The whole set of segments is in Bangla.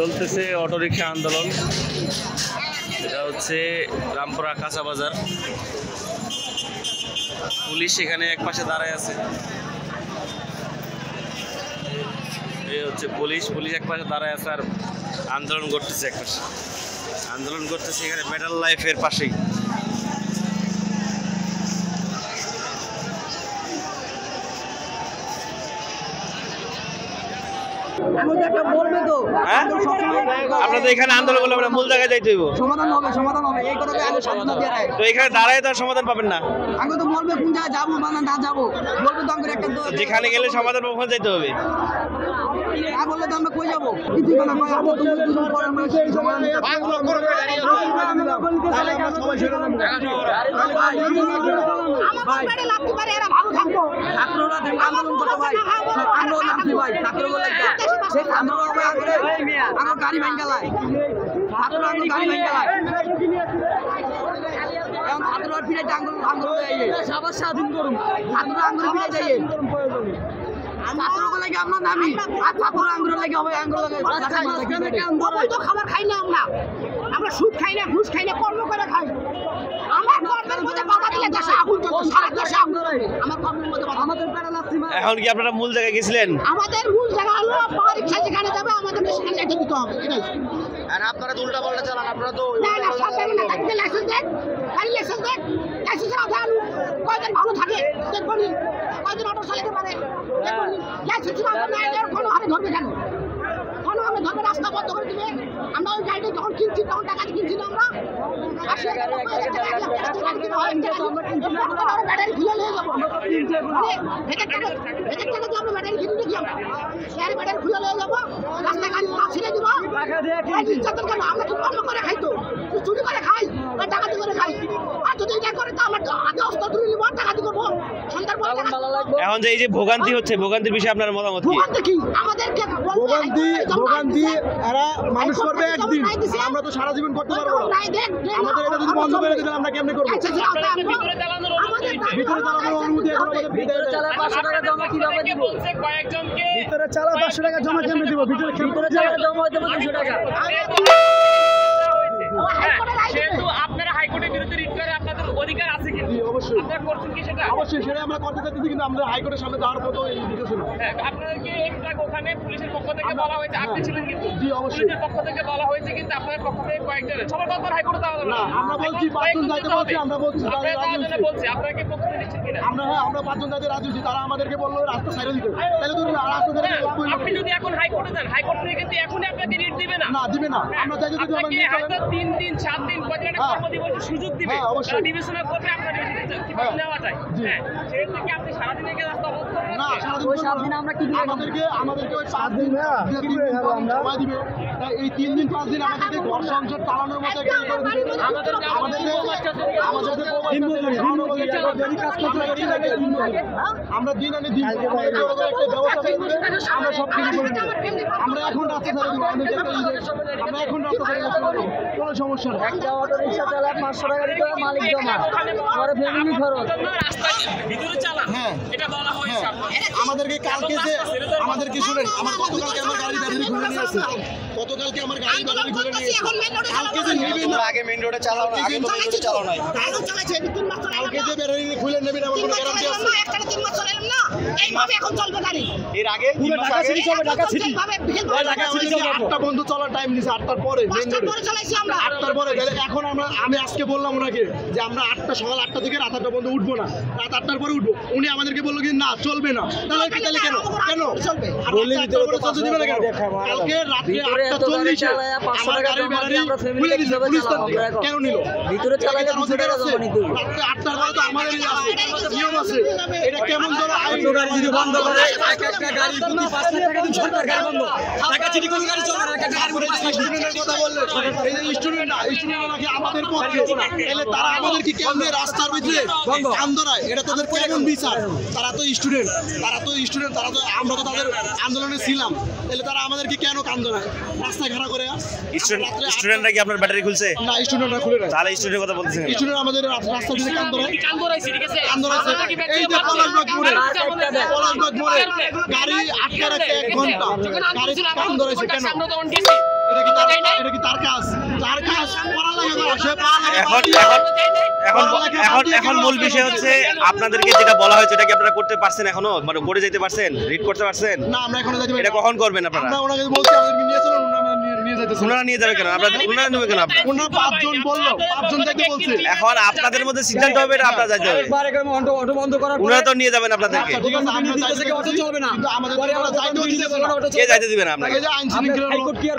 চলতেছে অটোরিকশা আন্দোলন। এটা হচ্ছে রামপুরা কাঁচা বাজার। পুলিশ এখানে এক পাশে দাঁড়ায় আছে। এই হচ্ছে পুলিশ এক পাশে দাঁড়ায় আছে আর আন্দোলন করতেছে। এক পাশে আন্দোলন করতেছে এখানে মেডাল লাইফের পাশেই। আপনাদের এখানে আন্দোলন করলে আমরা মূল জায়গায় যাইতে হইব। সমাধান হবে এই কথাটা আগে সমাধান দিয়ে রাখ। তো এখানে দাঁড়ায় তো সমাধান পাবেন না। আগে তো বলবে কোন জায়গায় যাবো না যাবো, বলবে তো আমরা একটা যেখানে গেলে সমাধান ওখানে যাইতে হবে। আর বললে তো আমরা কই যাবো? কিছু না কই আপনি তুমি দুজন পরে আমরা সেই সমাধান ভাগ ভাগ করে দাঁড়িয়ে তাহলে আমরা সবাই ছেড়ে দেব। ভাই আমার লাগতে পারে এরা ভালো থাকবো। ছাত্ররা আন্দোলন করতে ভাই আন্দোলন লাগতে ভাই ছাত্র বলে সেই আমরা আমার গাড়ি ভাঙালায় ছাত্র আমার গাড়ি ভাঙালায় এখন ছাত্ররা ফিরে আন্দোলন যাইয়ে সবার স্বাধীন করুন। ছাত্ররা আন্দোলন ফিরে যাইয়ে ছাত্রকে লাগে আমরা নামি আর ছাত্র আন্দোলন লাগে হবে আন্দোলন তো খাবার খাই না আমরা সুদ খাই না ঘুষ খাই না কর্ম করে খাই। আমার কর্মের মধ্যে বাধা দিলে দেশে আগুন জ্বলবে সারা দেশে আগুন। আমার কর্মের মধ্যে আমাদের প্যারা লাগছে। এখন কি আপনারা মূল জায়গায় গেছিলেন? আমাদের মূল জায়গা হলো পরীক্ষা যেখানে যাবে আমাদের সেখানে যেতে দিতে হবে। আর আপনারা তো উল্টা পাল্টা চালান। আপনারা তো না সরকার না থাকতে লাইসেন্স দেন, গাড়ি লাইসেন্স দেন, লাইসেন্স না থাকলে কয়দিন ভালো থাকে দেখবো নি, কয়দিন অটো চালাতে পারে দেখবো নি। লাইসেন্স না থাকলে কোনো হারে ধরবে কেন? কোনো আমি ধরবে রাস্তা বন্ধ করে দিবে। আমরা ওই গাড়িটা যখন কিনছি তখন টাকা দিয়ে কিনছি না আমরা। ব্যাটারি খুলে নিয়ে যাবো ব্যাটারি কিনে দেখি আমরা শেয়ারে ব্যাটারি খুলে নিয়ে যাবো রাস্তা গাড়ি ছিঁড়ে দিব। আমরা তো কর্ম করে খাই, তো চুরি করে খাই ডাকাতি করে খাই। আর যদি এটা করে তো আমার আগে অস্ত্র তুলে নিব ডাকাতি করবো। এখন যে এই যে ভোগান্তি হচ্ছে, ভোগান্তির বিষয়ে আপনার মতামত কি? আমাদেরকে ভোগান্তি এরা মানুষ করবে একদিন, আমরা তো সারা জীবন করতে পারবো না। আমাদের এটা যদি বন্ধ করে দিলে আমরা কেমনে করবো? ভিতরে চালানোর অনুমতি এখন আমাদের ভিতরে চালা 500 টাকা জমা কিভাবে দিব? ভিতরে চালা 500 টাকা জমা কেমনে দিব? ভিতরে চালা জমা হইতে 200 টাকা। যেহেতু আপনারা হাইকোর্টের বিরুদ্ধে রিট করে আপনাদের অধিকার আছে কিন্তু অবশ্যই আপনারা করছেন কি সেটা? অবশ্যই সেটা আমরা করতে চাইতেছি, কিন্তু আমরা হাইকোর্টের সামনে যাওয়ার মতো এই দিতেছি না। আপনাদেরকে একটু ওখানে পুলিশের পক্ষ থেকে বলা হয়েছে, আপনি ছিলেন কিন্তু জি অবশ্যই পুলিশের পক্ষ থেকে বলা হয়েছে, কিন্তু আপনাদের পক্ষ থেকে কয়েকজন সবার কথা হাইকোর্টে যাওয়া যাবে না। আমরা বলছি 5 জন যাইতে বলছি, আমরা বলছি আপনারা কি পক্ষ নিচ্ছেন কিনা? আমরা 5 জন যাইতে রাজি হচ্ছি। তারা আমাদেরকে বললো রাস্তা ছাইড়ে দিতে, তাহলে তো রাস্তা ছেড়ে লাভ হইল। আপনি যদি এখন হাইকোর্টে যান, হাইকোর্ট থেকে কিন্তু এখনই আপনাকে রিট দিবে না। না দিবে না। আমরা চাই যদি আমরা নিয়ে হয়তো 3 দিন 7 দিন পর্যন্ত কর্মদিবসের সুযোগ দিবে, তারা বিবেচনা করবে আপনার কিভাবে নেওয়া যায়। হ্যাঁ সেটা কি আপনি সারা দিন এখানে রাস্তা অবরোধ করবেন? না ওই 7 দিন আমরা কি দিবে? আমাদেরকে ওই 7 দিন আমরা সময় দিবে। তাই এই 3 দিন 5 দিন আমাদেরকে ঘর সংসার চালানোর মতো একটা করে দিবে। আমাদেরকে কাজ করতে লাগে। আমরা দিন আনি দিন একটা ব্যবস্থা করে আমরা সব কিছু করে দেব। আমরা এখন রাস্তা ছেড়ে দিব। আমরা এখন রাস্তা ছেড়ে দিব, কোনো সমস্যা নেই। একটা অটো রিকশা চালায় 500 টাকা দিতে হবে মালিক জমা, পরে ফ্যামিলি খরচ। রাস্তা ভিতরে চালান, হ্যাঁ এটা বলা হয়েছে আমাদেরকে কালকে যে আমাদেরকে শুনেন, আমার গতকালকে আমার গাড়ি ব্যাটারি খুলে নিয়ে আসছে। গতকালকে আমার গাড়ি ব্যাটারি খুলে নিয়ে আসছে। কালকে যে নেবে না, আগে মেইন রোডে চালাও না, আগে মেইন রোডে চালাও না। কালকে যে ব্যাটারি খুলে নেবে না, আমার কোনো গ্যারান্টি আছে? এইভাবে এখন চলবে গাড়ি। এর আগে ঢাকা সিটি চলবে, ঢাকা সিটি। ঢাকা সিটি 8টা বন্ধ চলার টাইম দিছে, 8টার পরে মেইন রোডে 8টার পরে। এখন আমি আজকে বললাম ওনাকে যে আমরা 8টা সকাল 8টা থেকে রাত 8টা পর্যন্ত উঠবো না, রাত 8টার পরে উঠবো। উনি আমাদেরকে বললো কি না চলবে না। তাহলে কেন চলবে? বললে ভিতরে তো চলতে দিবে না কেন? কালকে রাতে 8:40 আমার গাড়ির ব্যাটারি খুলে দিয়েছে পুলিশ। কেন নিল? ভিতরে চালালে 200 টাকা জমা নিতে হবে। রাতে 8টার পরে তো আমাদেরই আছে, নিয়ম আছে। এটা কেমন ধরো আইন? গাড়ি যদি বন্ধ করে এক একটা গাড়ি প্রতি 5 লাখ টাকা দিন সরকার গাড়ি বন্ধ। ঢাকা সিটি কোন গাড়ি চলে না, একটা গাড়ি প্রতি 5 লাখ। স্টুডেন্টের কথা বললে এই যে স্টুডেন্টরা নাকি আমাদের পক্ষে, এলে তারা আমাদের কি কেমনে রাস্তার ভিতরে কান ধরায়? এটা তাদের কেমন বিচার? তারা তো স্টুডেন্ট, তারা তো আমরা তো তাদের আন্দোলনে ছিলাম। তাহলে তারা আমাদেরকে কেন কান ধরায় রাস্তায় খাড়া করে? স্টুডেন্টরা কি আপনার ব্যাটারি খুলছে? না স্টুডেন্টরা খুলে না। তাহলে স্টুডেন্টের কথা বলতেছেন? স্টুডেন্ট আমাদের রাস্তা দিয়ে কান ধরায়, ঠিক আছে কান ধরাইছে। এই যে পলাশবাগ মোড়ে গাড়ি আটকে রাখছে 1 ঘন্টা, গাড়ি কান ধরাইছে কেন? এটা কি তার কাজ পড়ালেখা করা, সে এখন মূল বিষয় হচ্ছে আপনাদেরকে যেটা বলা হয়েছে এটা কি আপনারা করতে পারছেন এখনো, মানে বোর্ডে যেতে পারছেন, রিড করতে পারছেন? না, আমরা এখনো যাইতে পারি এটা কখন করবেন আপনারা? আমরা ওনাকে বলছি আমাদেরকে নিয়ে চলুন, ওনারা নিয়ে যাইতেছে। ওনারা নিয়ে যাবে কেন? ওনারা নেবে কেন? ওনারা 5 জন বললো, 5 জন যাইতে বলছে। এখন আপনাদের মধ্যে সিদ্ধান্ত হবে, এটা আপনারা যাইতে হবে। ওনারা তো নিয়ে যাবেন আপনাদেরকে। ঠিক আছে, আমরা যাইতে পারছি, কিন্তু আমাদের তো ওরা যাইতেও দিতেছে না। কে যাইতে দিবেন আপনাকে? এই যে আইন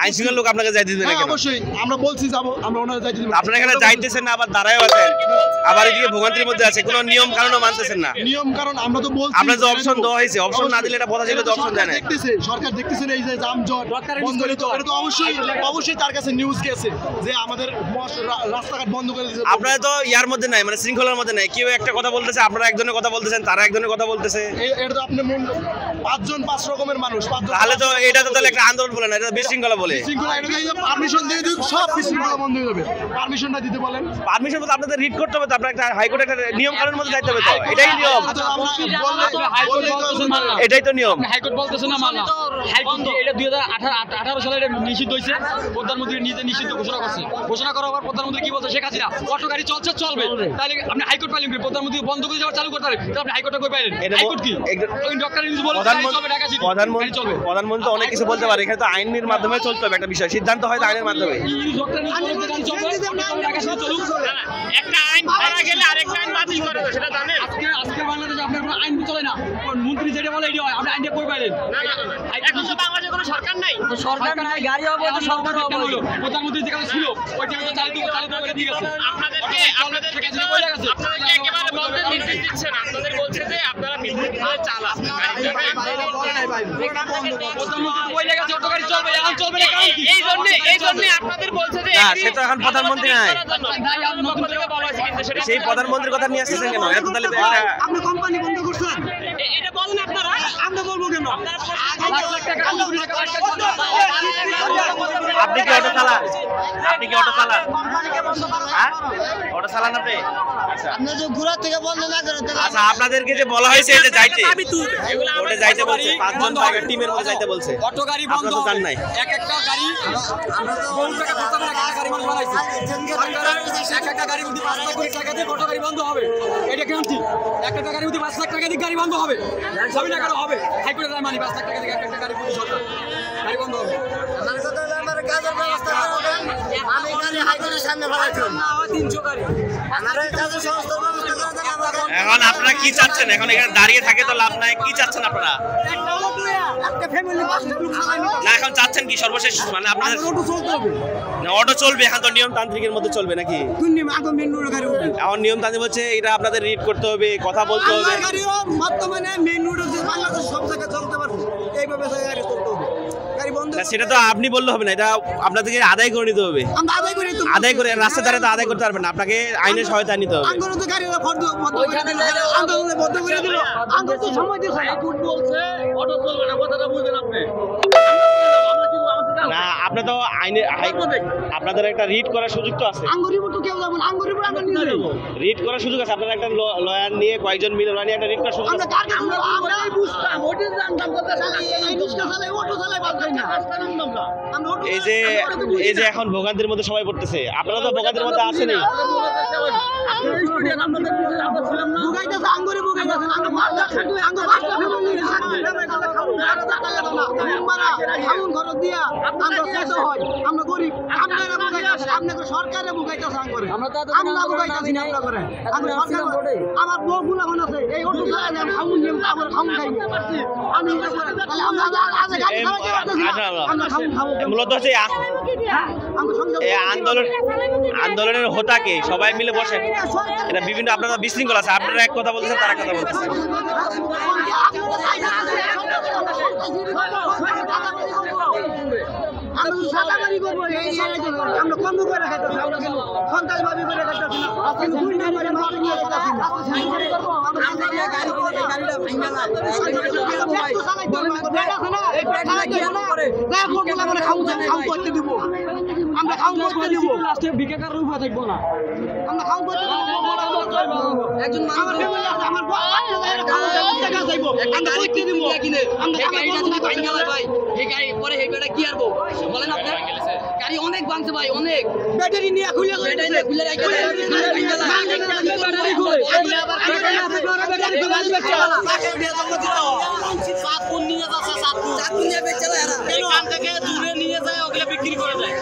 আইনশৃঙ্খলা লোক আপনাকে যাইতে দিবে না হ্যাঁ, কেন? অবশ্যই আমরা বলছি যাবো, আমরা ওনারা যাইতে দিব। আপনারা এখানে যাইতেছেন না, আবার দাঁড়ায়ও আছেন, আবার এদিকে ভোগান্তির মধ্যে আছে, কোনো নিয়ম কানুনও মানতেছেন না। নিয়ম কারণ আমরা তো বলছি আপনার যে অপশন দেওয়া হয়েছে, অপশন না দিলে এটা কথা ছিল যে অপশন দেয় না। দেখতেছে, সরকার দেখতেছে না এই যে যানজট বন্ধ হলে তো এটা তো অবশ্যই তার কাছে নিউজ গেছে যে আমাদের রাস্তাঘাট বন্ধ করে দিয়েছে। আপনারা তো ইয়ার মধ্যে নাই, মানে শৃঙ্খলার মধ্যে নাই। কেউ একটা কথা বলতেছে, আপনারা একজনের কথা বলতেছেন, তারা একজনের কথা বলতেছে। এটা তো আপনি 5 জন 5 রকমের মানুষ, 5 জন তাহলে তো এটা তো তাহলে একটা আন্দোলন বলে না, এটা বিশৃঙ্খলা বলে। বিশৃঙ্খলা। এটা দিয়ে পারমিশন দিয়ে দিই, সব বিশৃঙ্খলা বন্ধ হয়ে যাবে। পারমিশনটা দিতে বলেন। পারমিশন মতো আপনাদের রিড করতে হবে তো, আপনার একটা হাইকোর্ট একটা নিয়ম কানুনের মধ্যে যাইতে হবে তো, এটাই নিয়ম, আচ্ছা, আমরা বললে এটাই তো নিয়ম। হাইকোর্ট বলতেছে না মানলাম, হাইকোর্ট এটা 2018 সালে এটা নিষিদ্ধ হয়েছে, প্রধানমন্ত্রী নিজে নিষিদ্ধ ঘোষণা করার পর প্রধানমন্ত্রী কি বলছে, শেখ হাসিনা অটো গাড়ি চলবে, তাহলে আপনি হাইকোর্ট পাইলেন কি? প্রধানমন্ত্রী বন্ধ করে যাওয়ার চালু করতে পারেন, তাহলে আপনি হাইকোর্টে কই পাইলেন? হাইকোর্ট কি ডক্টর ইউনূস বলে চলবে, ঢাকা সিটি প্রধানমন্ত্রী তো অনেক কিছু বলতে পারে, এখানে তো আইনের মাধ্যমে চলতে হবে, একটা বিষয় সিদ্ধান্ত হয় আইনের মাধ্যমে। একটা আইন করা গেলে আরেকটা আইন বাতিল করে দেয়, সেটা জানেন? আজকে বাংলাদেশে আপনার কোনো আইন চলে না, মন্ত্রী যেটা বলে এটাই হয়, আপনি আইনটা কই পাইলেন? না এখন তো বাংলাদেশে কোনো সরকার নাই। সরকার নাই, গাড়ি হবে তো সরকার হবে। প্রধানমন্ত্রী যেখানে ছিল ওইটা তো চালিত করে দিয়ে গেছে। আপনাদেরকে একেবারে বন্ধ নির্দেশ দিচ্ছেন, আপনাদের বলছে যে আপনারা বিদ্যুৎ চালান। প্রধানমন্ত্রী বলে গেছে অটো গাড়ি চলবে, এখন চলবে না কারণ কি? এই জন্য আপনাদের বলছে যে না, সে তো এখন প্রধানমন্ত্রী নাই। বলা হয়েছে, কিন্তু সেটা সেই প্রধানমন্ত্রীর কথা নিয়ে আসতেছেন কেন? এটা তো তাহলে একটা আপনি কোম্পানি বন্ধ করছেন, এটা বলেন আপনারা। আমরা বলবো কেন? আপনি কি অটো চালান? আপনি কি অটো চালান? হ্যাঁ, অটো চালান আপনি? আচ্ছা, আপনি যে ঘোরা থেকে বন্ধ না করেন আচ্ছা, আপনাদেরকে যে বলা হয়েছে এটা যাইতে, ওটা যাইতে বলছে, 5 জন বাইকের টিমের মধ্যে যাইতে বলছে। অটো গাড়ি বন্ধ আপনারা তো জান নাই। একটা গাড়ি বহু টাকা খরচ করে একটা গাড়ি বন্ধ বানাইছে, একটা গাড়ি যদি 5 লাখ কোটি টাকা দিয়ে অটো গাড়ি বন্ধ হবে, এটা কেন ঠিক? একটা গাড়ি যদি 5 লাখ টাকা দিয়ে গাড়ি বন্ধ হবে, সবই না কেন হবে? হাইকোর্টে যায় মানি 5 লাখ টাকা দিয়ে একটা গাড়ি পুলিশ সরকার গাড়ি বন্ধ হবে। আমি গাড়ি হাইকোর্টের সামনে ফেলাইছি না, 300 গাড়ি আমাদের কাজের সমস্ত ব্যবস্থা করে দেন। এখন আপনারা কি চাচ্ছেন? এখন এখানে দাঁড়িয়ে থাকে তো লাভ নাই, কি চাচ্ছেন আপনারা? একটা ফ্যামিলি 5 লোক চালাই না, এখন চাচ্ছেন কি সর্বশেষ? মানে আপনাদের অটো চলতে হবে, না, অটো চলবে, এখন তো নিয়মতান্ত্রিকের মধ্যে চলবে নাকি? তুমি আগে মেন রোড গাড়ি উঠবে। এখন নিয়মতান্ত্রিক বলছে এটা আপনাদের রিড করতে হবে, কথা বলতে হবে। আমার গাড়িও বর্তমানে মেন রোডে যে বাংলাদেশ সব জায়গায় চলতে পারবে, এইভাবে গাড়ি চলতে হবে। গাড়ি বন্ধ না, সেটা তো আপনি বললে হবে না, এটা আপনাদেরকে আদায় করে নিতে হবে। আমরা আদায় করি তো, আদায় করে রাস্তা ধারে তো আদায় করতে পারবেন না, আপনাকে আইনের সহায়তা নিতে হবে। আঙ্গুর তো গাড়ি বন্ধ করে দিল, আন্দোলনে বন্ধ করে দিল, আঙ্গুর তো সময় দিয়েছে না। অটো চলবে না, কথাটা বুঝেন আপনি। না, আপনি তো আইনে আপনাদের একটা রিড করার সুযোগ তো আছে। আঙ্গুরিবো তো কেউ যাবো না, আঙ্গুরিবো আমরা নিয়ে যাবো। রিড করার সুযোগ আছে, আপনারা একটা লয়ার নিয়ে কয়েকজন মিলে নিয়ে একটা রিড করার সুযোগ আমরা আছে। কার কাছে আমরাই বুঝতাম, ওটা জানতাম কথা চালাই, এই রিক্সা চালাই, অটো চালাই বাদ দেই না। আমরা অটো এই যে এখন ভোগান্তির মধ্যে সবাই পড়তেছে, আপনারা তো ভোগান্তির মধ্যে আছেনই। বুগাইতেছে, আঙ্গুরে বুগাইতেছে, আঙ্গুর মারটা খাটু, আঙ্গুর মারটা খাউন খরচ দিয়া আমরা শেষ হয়, আমরা গরিব, আপনারা বুগাইতেছে, আপনাকে সরকারে বুগাইতেছে আঙ্গুরে, আমরা বুগাইতেছি না, আমরা করে আঙ্গুর সরকার। আমার বউ গুলাখন আছে, এই অটো চালাই আমি খাউন নিয়ে আবার খাউন খাইব, আমি এটা করে তাহলে আমরা আজ গাড়ি চালাতে পারতেছি না, আমরা খাউন খাবো। মূলত হচ্ছে এই আন্দোলনের হোতাকে সবাই মিলে বসেন, এটা বিভিন্ন আপনারা বিশৃঙ্খল আছে, আপনারা এক কথা বলতেছেন, তারা কথা বলতেছে। আমরা কম করে খাইতেছি, আমরা কিন্তু সন্ত্রাসবাদী করে খাইতেছি না, দুই নম্বরে মাল নিয়ে খাইতেছি না। আমরা খাউন করতে দিব, লাস্টে ভিক্ষাকার রূপা থাকবো না। আমরা খাউন করতে দিব। একজন আমার ফ্যামিলি আছে, আমার বাচ্চা যায় খাউন টাকা চাইবো, আমরা কইতে দিব কিনে, আমরা ভাই এই গাড়ি পরে এই বেটা কি আরবো বলেন আপনি? গাড়ি অনেক ভাঙছে ভাই, অনেক ব্যাটারি নিয়ে খুলে রাখা এখান থেকে দূরে নিয়ে যায় ওগুলো বিক্রি করে দেয়।